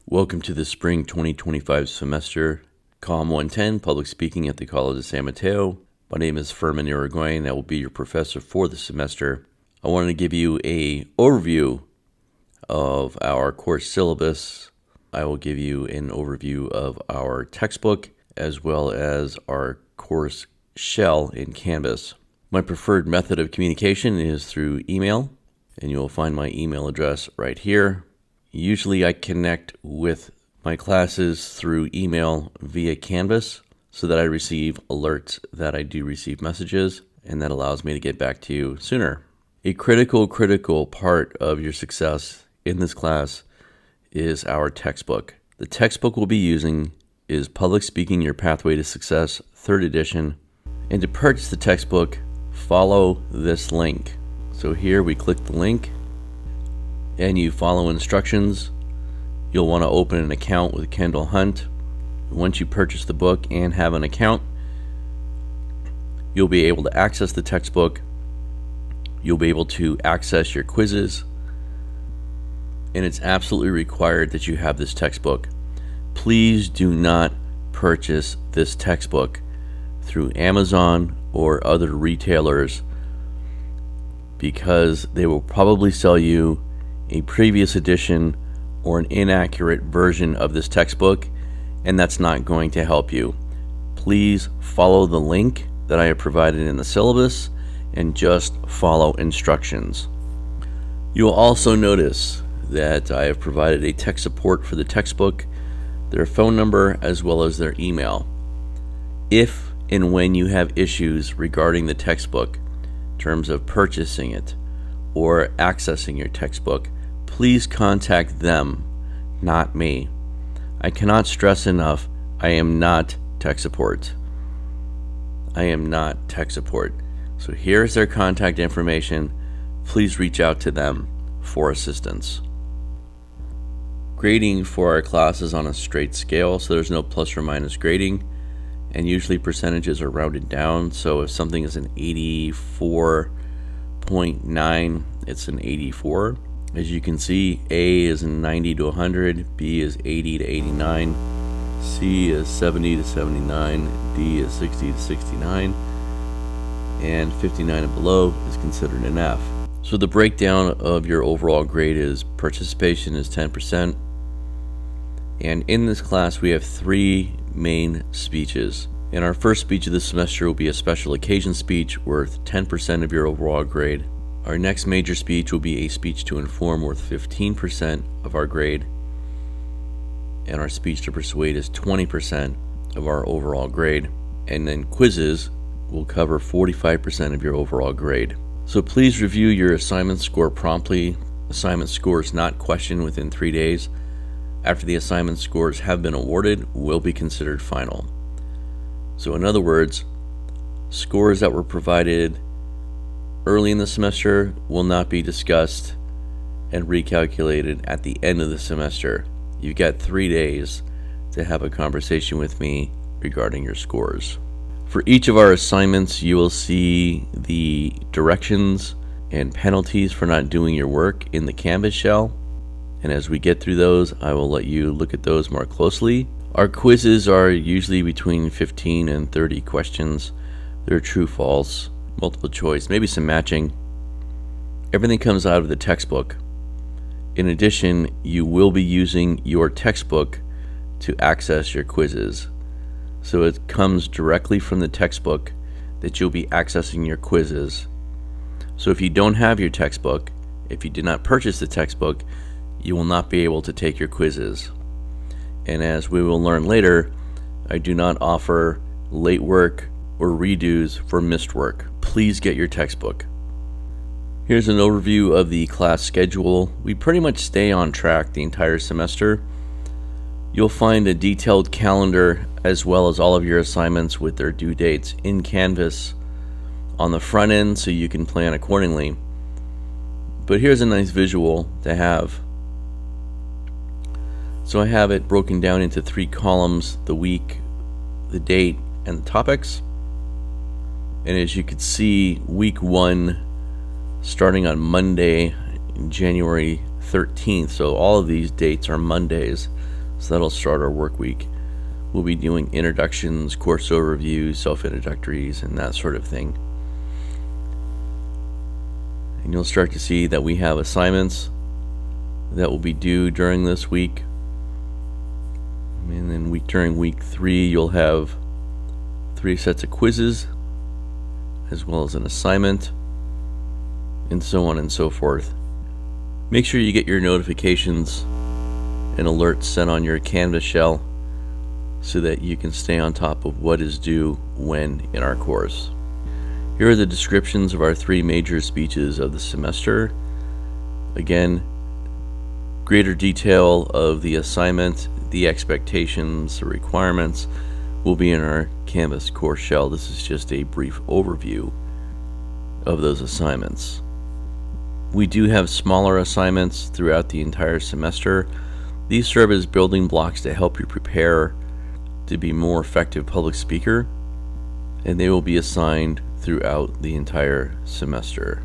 Welcome to the Spring 2025 semester, Column 110, Public Speaking at the College of San Mateo. My name is Furman Irigoyen, and I will be your professor for the semester. I wanted to give you an overview of our course syllabus. I will give you an overview of our textbook, as well as our course shell in Canvas. My preferred method of communication is through email, and you will find my email address right here. Usually I connect with my classes through email via Canvas so that I receive alerts that I do receive messages, and that allows me to get back to you sooner. A critical part of your success in this class is our textbook. The textbook we'll be using is Public Speaking, Your Pathway to Success, 3rd edition. And to purchase the textbook, follow this link. So here we click the link, and you follow instructions. You'll want to open an account with Kendall Hunt. Once you purchase the book and have an account, you'll be able to access the textbook. You'll be able to access your quizzes, and it's absolutely required that you have this textbook. Please do not purchase this textbook through Amazon or other retailers, because they will probably sell you a previous edition or an inaccurate version of this textbook, and that's not going to help you. Please follow the link that I have provided in the syllabus and just follow instructions. You will also notice that I have provided a tech support for the textbook, their phone number, as well as their email. If and when you have issues regarding the textbook in terms of purchasing it or accessing your textbook, please contact them, not me. I cannot stress enough, I am not tech support. I am not tech support. So here's their contact information. Please reach out to them for assistance. Grading for our class is on a straight scale, so there's no plus or minus grading, and usually percentages are rounded down. So if something is an 84.9, it's an 84. As you can see, A is 90 to 100, B is 80 to 89, C is 70 to 79, D is 60 to 69, and 59 and below is considered an F. So the breakdown of your overall grade is participation is 10%, and in this class we have 3 main speeches. And our first speech of the semester will be a special occasion speech worth 10% of your overall grade. Our next major speech will be a speech to inform worth 15% of our grade, and our speech to persuade is 20% of our overall grade. And then quizzes will cover 45% of your overall grade. So please review your assignment score promptly. Assignment scores not questioned within 3 days after the assignment scores have been awarded will be considered final. So in other words, scores that were provided early in the semester will not be discussed and recalculated at the end of the semester. You've got 3 days to have a conversation with me regarding your scores. For each of our assignments, you will see the directions and penalties for not doing your work in the Canvas shell. And as we get through those, I will let you look at those more closely. Our quizzes are usually between 15 and 30 questions. They're true, false, multiple choice, maybe some matching. Everything comes out of the textbook. In addition, you will be using your textbook to access your quizzes. So it comes directly from the textbook that you'll be accessing your quizzes. So if you don't have your textbook, if you did not purchase the textbook, you will not be able to take your quizzes. And as we will learn later, I do not offer late work or redos for missed work. Please get your textbook. Here's an overview of the class schedule. We pretty much stay on track the entire semester. You'll find a detailed calendar as well as all of your assignments with their due dates in Canvas on the front end so you can plan accordingly. But here's a nice visual to have. So I have it broken down into 3 columns: the week, the date, and the topics. And as you can see, week 1 starting on Monday, January 13th. So all of these dates are Mondays. So that'll start our work week. We'll be doing introductions, course overviews, self-introductories, and that sort of thing. And you'll start to see that we have assignments that will be due during this week. And then during week 3, you'll have 3 sets of quizzes, as well as an assignment, and so on and so forth. Make sure you get your notifications and alerts sent on your Canvas shell so that you can stay on top of what is due when in our course. Here are the descriptions of our 3 major speeches of the semester. Again, greater detail of the assignment, the expectations, the requirements will be in our Canvas course shell. This is just a brief overview of those assignments. We do have smaller assignments throughout the entire semester. These serve as building blocks to help you prepare to be a more effective public speaker, and they will be assigned throughout the entire semester.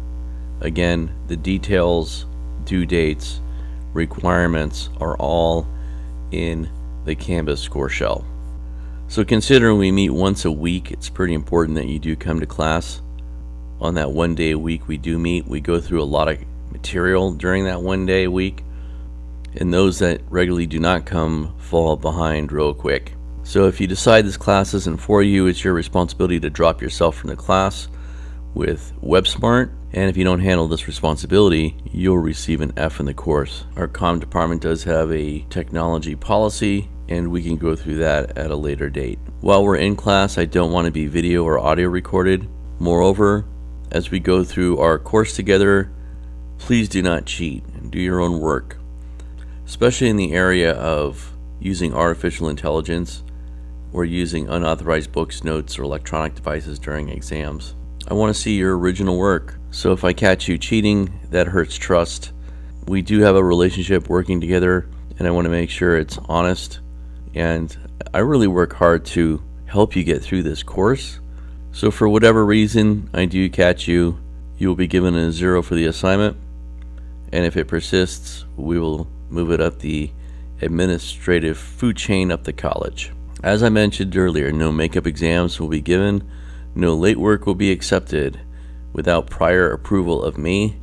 Again, the details, due dates, requirements are all in the Canvas course shell. So considering we meet once a week, it's pretty important that you do come to class. On that one day a week we do meet, we go through a lot of material during that one day a week, and those that regularly do not come fall behind real quick. So if you decide this class isn't for you, it's your responsibility to drop yourself from the class with WebSmart, and if you don't handle this responsibility, you'll receive an F in the course. Our comm department does have a technology policy, and we can go through that at a later date. While we're in class, I don't want to be video or audio recorded. Moreover, as we go through our course together, please do not cheat and do your own work, especially in the area of using artificial intelligence or using unauthorized books, notes, or electronic devices during exams. I want to see your original work. So if I catch you cheating, that hurts trust. We do have a relationship working together, and I want to make sure it's honest. And I really work hard to help you get through this course. So for whatever reason I do catch you, you will be given a 0 for the assignment. And if it persists, we will move it up the administrative food chain up to college. As I mentioned earlier, no makeup exams will be given. No late work will be accepted without prior approval of me.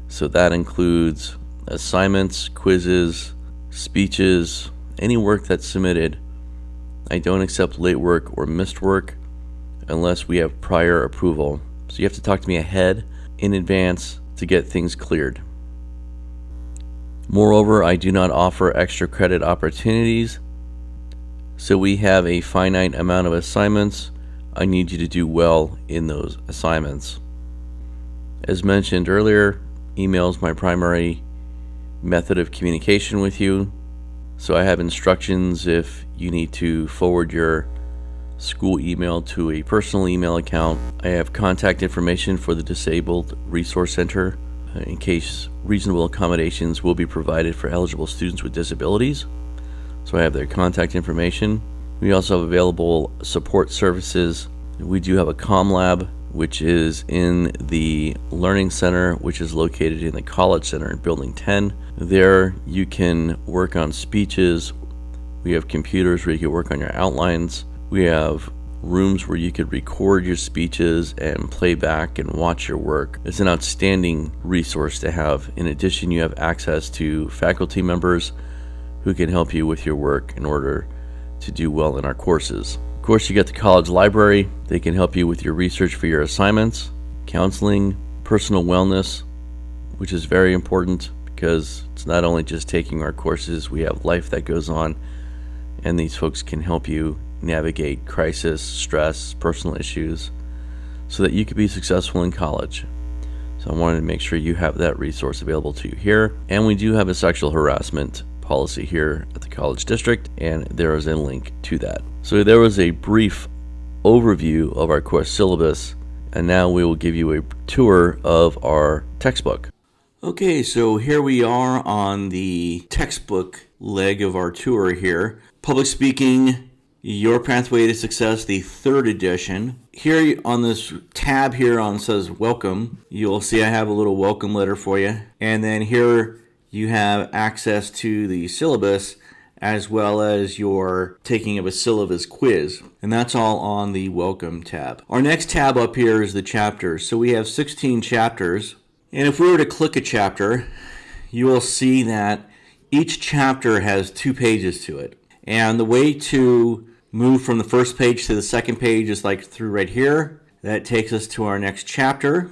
So that includes assignments, quizzes, speeches, any work that's submitted. I don't accept late work or missed work unless we have prior approval. So you have to talk to me ahead in advance to get things cleared. Moreover, I do not offer extra credit opportunities. So we have a finite amount of assignments. I need you to do well in those assignments. As mentioned earlier, email is my primary method of communication with you. So I have instructions if you need to forward your school email to a personal email account. I have contact information for the Disabled Resource Center in case reasonable accommodations will be provided for eligible students with disabilities. So I have their contact information. We also have available support services. We do have a comm lab, which is in the Learning Center, which is located in the College Center in Building 10. There you can work on speeches. We have computers where you can work on your outlines. We have rooms where you could record your speeches and play back and watch your work. It's an outstanding resource to have. In addition, you have access to faculty members who can help you with your work in order to do well in our courses. Of course, you get the college library. They can help you with your research for your assignments, counseling, personal wellness, which is very important because it's not only just taking our courses, we have life that goes on, and these folks can help you navigate crisis, stress, personal issues, so that you can be successful in college. So I wanted to make sure you have that resource available to you here. And we do have a sexual harassment policy here at the college district, and there is a link to that. So there was a brief overview of our course syllabus, and now we will give you a tour of our textbook. Okay, so here we are on the textbook leg of our tour here. Public Speaking, Your Pathway to Success, the 3rd edition. Here on this tab here on says welcome, you'll see I have a little welcome letter for you. And then here you have access to the syllabus as well as your taking of a syllabus quiz. And that's all on the Welcome tab. Our next tab up here is the chapters. So we have 16 chapters. And if we were to click a chapter, you will see that each chapter has 2 pages to it. And the way to move from the first page to the second page is like through right here. That takes us to our next chapter.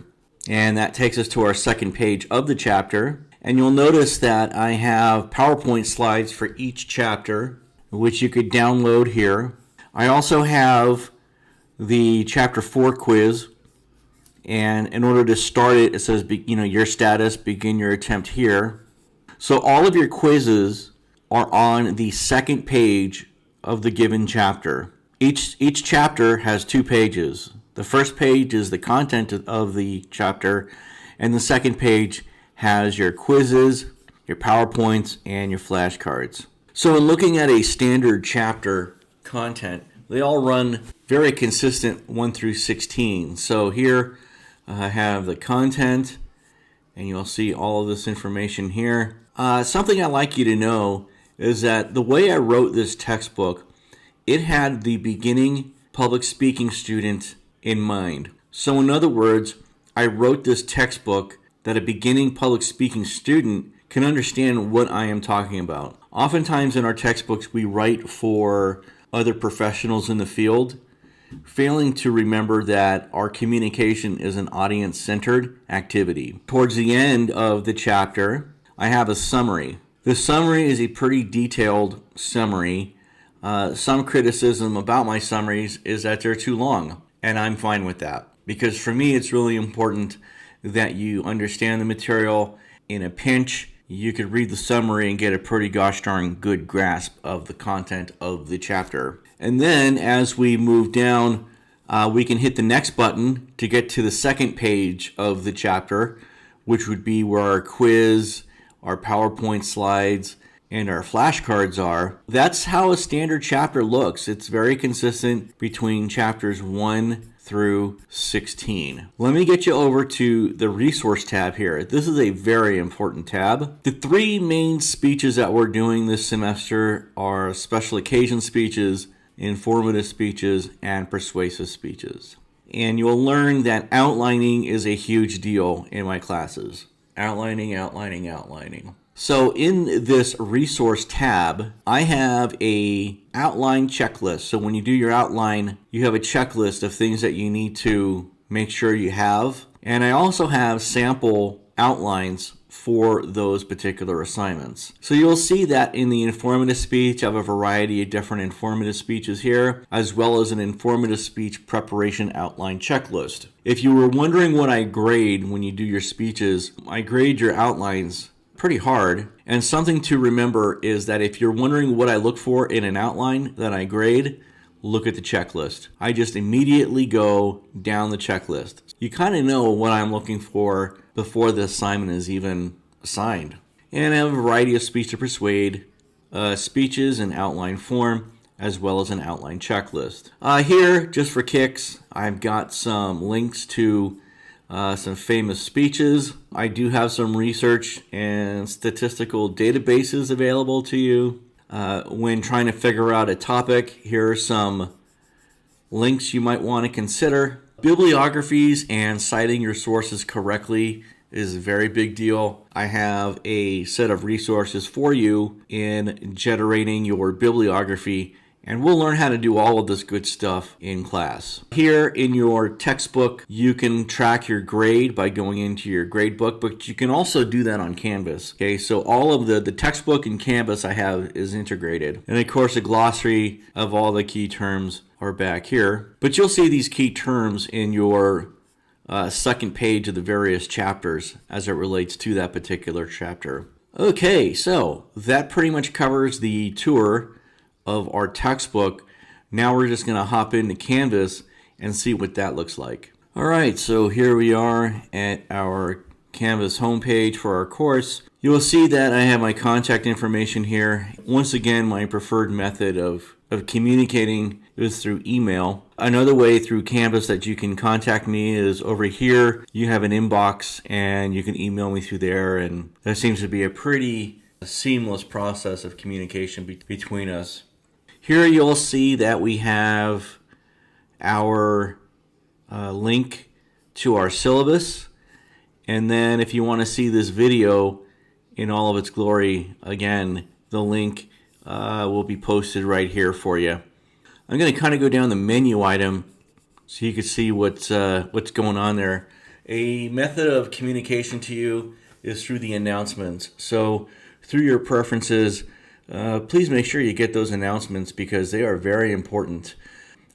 And that takes us to our second page of the chapter. And you'll notice that I have PowerPoint slides for each chapter, which you could download here. I also have the Chapter 4 quiz. And in order to start it, it says, your status, begin your attempt here. So all of your quizzes are on the second page of the given chapter. Each chapter has 2 pages. The first page is the content of the chapter, and the second page has your quizzes, your PowerPoints, and your flashcards. So in looking at a standard chapter content, they all run very consistent 1 through 16. So here I have the content, and you'll see all of this information here. Something I'd like you to know is that the way I wrote this textbook, it had the beginning public speaking student in mind. So in other words, I wrote this textbook that a beginning public speaking student can understand what I am talking about. Oftentimes in our textbooks, we write for other professionals in the field, failing to remember that our communication is an audience-centered activity. Towards the end of the chapter, I have a summary. The summary is a pretty detailed summary. Some criticism about my summaries is that they're too long, and I'm fine with that. Because for me, it's really important that you understand the material. In a pinch, you could read the summary and get a pretty gosh darn good grasp of the content of the chapter. And then as we move down, we can hit the next button to get to the second page of the chapter, which would be where our quiz, our PowerPoint slides, and our flashcards are. That's how a standard chapter looks. It's very consistent between chapters 1 through 16. Let me get you over to the resource tab here. This is a very important tab. The 3 main speeches that we're doing this semester are special occasion speeches, informative speeches, and persuasive speeches. And you'll learn that outlining is a huge deal in my classes. Outlining. So in this resource tab, I have a outline checklist. So when you do your outline, you have a checklist of things that you need to make sure you have. And I also have sample outlines for those particular assignments. So you'll see that in the informative speech, I have a variety of different informative speeches here, as well as an informative speech preparation outline checklist. If you were wondering what I grade when you do your speeches, I grade your outlines pretty hard. And something to remember is that if you're wondering what I look for in an outline that I grade, look at the checklist. I just immediately go down the checklist. You kind of know what I'm looking for before the assignment is even assigned. And I have a variety of speech to persuade speeches in outline form, as well as an outline checklist. Here, just for kicks, I've got some links to some famous speeches. I do have some research and statistical databases available to you. When trying to figure out a topic, here are some links you might want to consider. Bibliographies and citing your sources correctly is a very big deal. I have a set of resources for you in generating your bibliography, and we'll learn how to do all of this good stuff in class. Here in your textbook, you can track your grade by going into your grade book, but you can also do that on Canvas. Okay, so all of the textbook and Canvas I have is integrated. And of course, a glossary of all the key terms are back here. But you'll see these key terms in your second page of the various chapters as it relates to that particular chapter. Okay, so that pretty much covers the tour of our textbook. Now we're just going to hop into Canvas and see what that looks like. All right, so here we are at our Canvas homepage for our course. You will see that I have my contact information here. Once again, my preferred method of communicating is through email. Another way through Canvas that you can contact me is over here. You have an inbox and you can email me through there, and that seems to be a pretty seamless process of communication between us. Here you'll see that we have our link to our syllabus. And then if you want to see this video in all of its glory, again, the link will be posted right here for you. I'm going to kind of go down the menu item so you can see what's going on there. A method of communication to you is through the announcements. So through your preferences, please make sure you get those announcements because they are very important.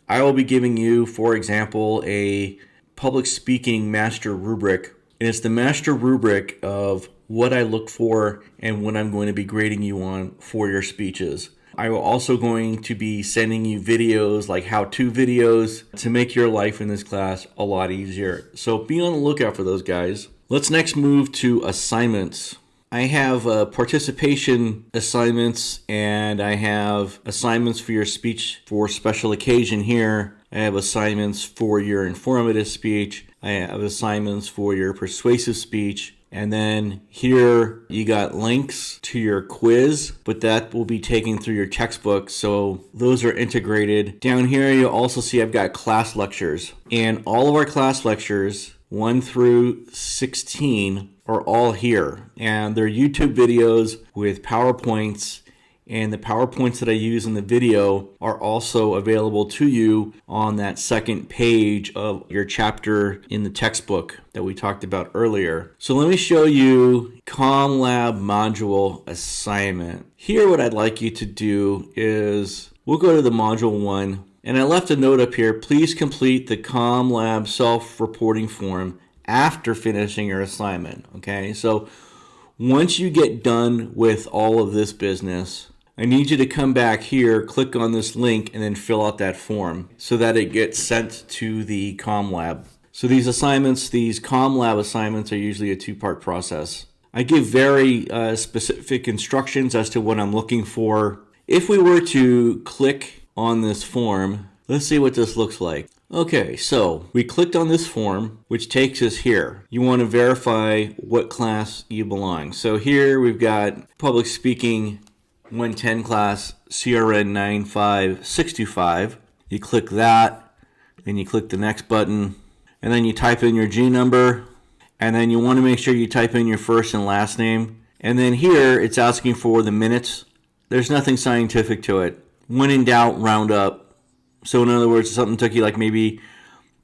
I will be giving you, for example, a public speaking master rubric. And it's the master rubric of what I look for and what I'm going to be grading you on for your speeches. I will also going to be sending you videos like how-to videos to make your life in this class a lot easier. So be on the lookout for those, guys. Let's next move to assignments. I have participation assignments and I have assignments for your speech for special occasion here. I have assignments for your informative speech. I have assignments for your persuasive speech. And then here you got links to your quiz, but that will be taken through your textbook. So those are integrated. Down here you'll also see I've got class lectures. And all of our class lectures, 1 through 16, are all here. And they're YouTube videos with PowerPoints. And the PowerPoints that I use in the video are also available to you on that second page of your chapter in the textbook that we talked about earlier. So let me show you CommLab module assignment. Here what I'd like you to do is we'll go to the module 1. And I left a note up here. Please complete the CommLab self-reporting form after finishing your assignment. Okay, so once you get done with all of this business, I need you to come back here, click on this link, and then fill out that form so that it gets sent to the CommLab. So these assignments, these CommLab assignments, are usually a 2-part process. I give very specific instructions as to what I'm looking for. If we were to click on this form, let's see what this looks like. Okay, so we clicked on this form, which takes us here. You want to verify what class you belong. So here we've got public speaking 110 class, CRN 95625. You click that, and you click the next button, and then you type in your G number, and then you want to make sure you type in your first and last name. And then here, it's asking for the minutes. There's nothing scientific to it. When in doubt, round up. So in other words, if something took you like maybe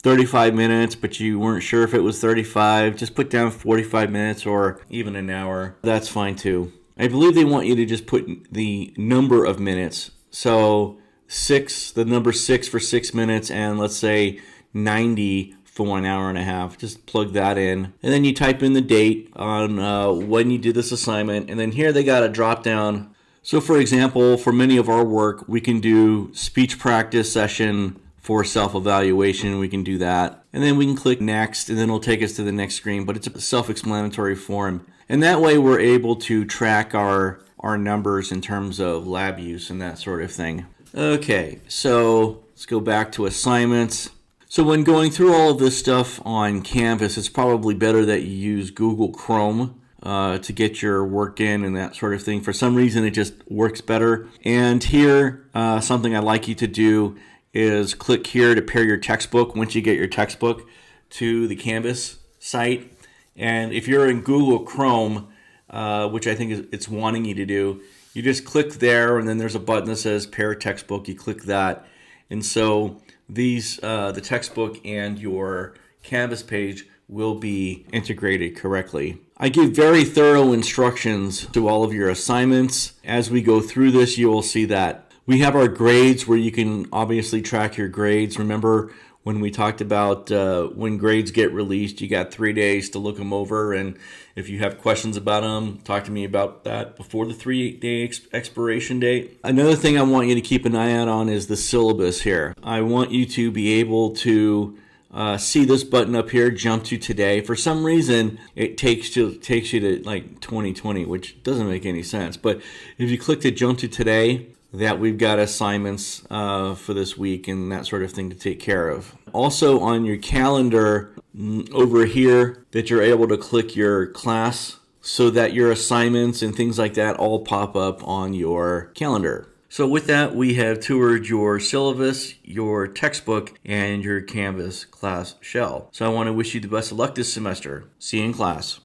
35 minutes, but you weren't sure if it was 35, just put down 45 minutes or even an hour. That's fine too. I believe they want you to just put the number of minutes. So 6, the number 6 for 6 minutes, and let's say 90 for 1 hour and a half. Just plug that in. And then you type in the date on when you did this assignment. And then here they got a drop down. So for example, for many of our work, we can do speech practice session for self-evaluation. We can do that. And then we can click next, and then it'll take us to the next screen. But it's a self-explanatory form. And that way we're able to track our numbers in terms of lab use and that sort of thing. Okay, so let's go back to assignments. So when going through all of this stuff on Canvas, it's probably better that you use Google Chrome to get your work in and that sort of thing. For some reason, it just works better. And here, something I'd like you to do is click here to pair your textbook once you get your textbook to the Canvas site. And if you're in Google Chrome, which I think it's wanting you to do, you just click there, and then there's a button that says Pair Textbook. You click that, and so these the textbook and your Canvas page will be integrated correctly. I give very thorough instructions to all of your assignments. As we go through this, you will see that we have our grades where you can obviously track your grades. Remember when we talked about when grades get released, you got 3 days to look them over, and if you have questions about them, talk to me about that before the 3-day expiration date. Another thing I want you to keep an eye out on is the syllabus here. I want you to be able to see this button up here, Jump to Today. For some reason, it takes you to like 2020, which doesn't make any sense. But if you click to Jump to Today, that we've got assignments for this week and that sort of thing to take care of. Also on your calendar over here that you're able to click your class so that your assignments and things like that all pop up on your calendar. So with that, we have toured your syllabus, your textbook, and your Canvas class shell. So I want to wish you the best of luck this semester. See you in class.